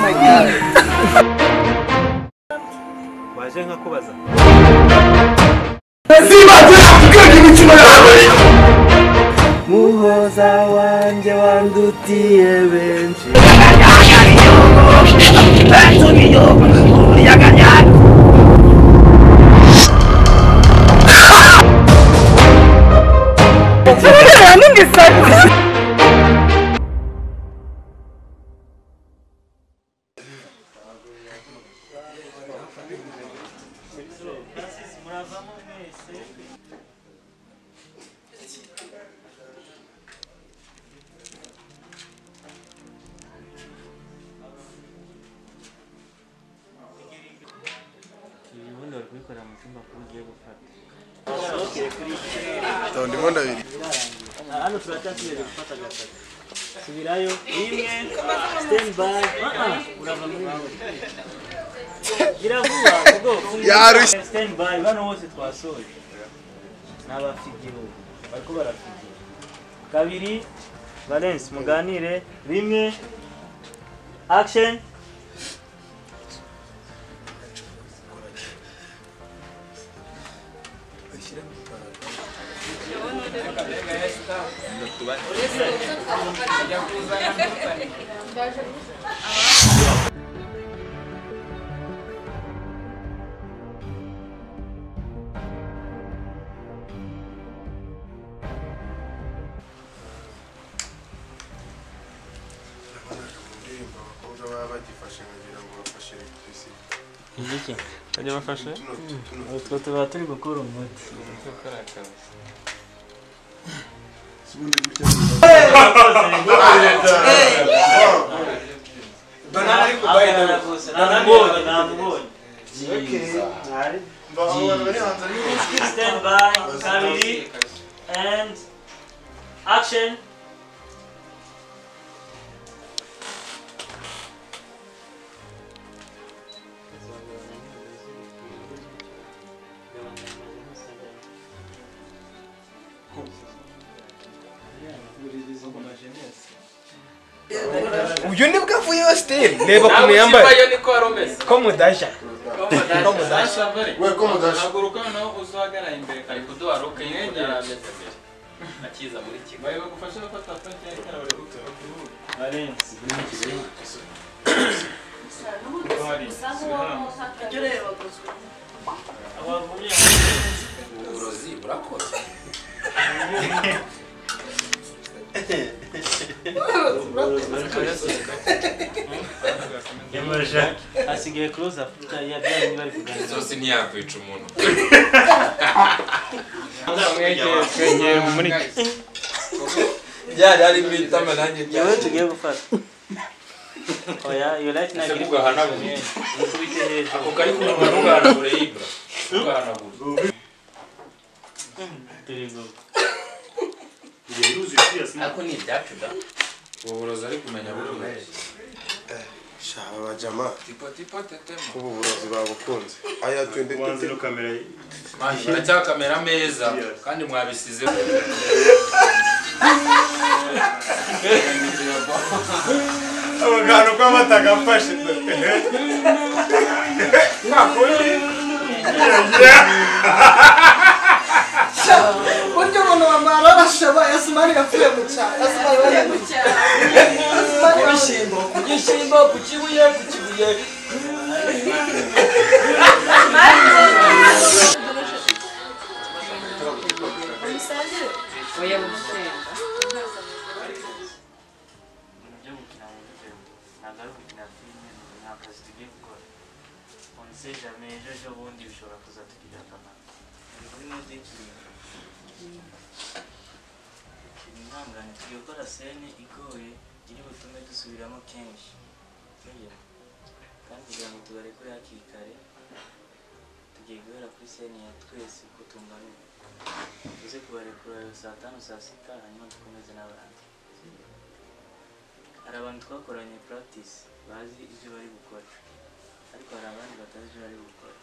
my god. waje nkakubaza muhoza wanje wandutiye benshi ndimo ndabiri hano turatasiye gufata gatatu subirayo imwe stand by urava muri giravuba ngo yarushye stand by bano bose twasoje n'abafigiro bariko barafigira kabiri Valence muganire rimwe action Iki kajya bafashe utwo tuba turi gukora umuti stand by kabiri and action Uyu ni bwavuye style reba kumwe yambaye ko mudasha we ko mudasha haguruka no uzagara imbere kari kuduharuka yengera akiza muri kigo baye bagufasha gufata pante y'ikara bari gutera ku Valence uburozi burakoze Yamasha asigaye close up ya byari bari kuganira zose ntiyakwica umuntu muri byari ari bitama nanjye yawe tugiye gufata oya you like na grip gahanagura ukubite hejuru ako kari ku gahanagura ibra gahanagura turigo ako ni ibyacu da uburozi ari kumenya buri shaba bajama tipo tetema ubu burozi babukunze aya 20 kamera iracyaka kamera meza kandi mwabisize abagano kwa batagafashe buryo umuntu wamara bashaba yasumari yapfuye mu cyaro yasumari bari mu cyaro yasumari bishimbo kugishimbo kukibuye oya mushimba ejo bundi bishobora kuzatugirira akamaro intangane tugiye gukora sene igoye iri butume dusubiramo kenshi kandi kugira ngo tubarekure hakiri kare tugiye guhera kuri sene ya twese uko tungana tuze kubarekura saa 5 saa 6 hanyuma dukomeze n'abandi hari abantu twakoranye practice bazi ibyo bari gukora ariko hari abandi batazi ibyo bari gukora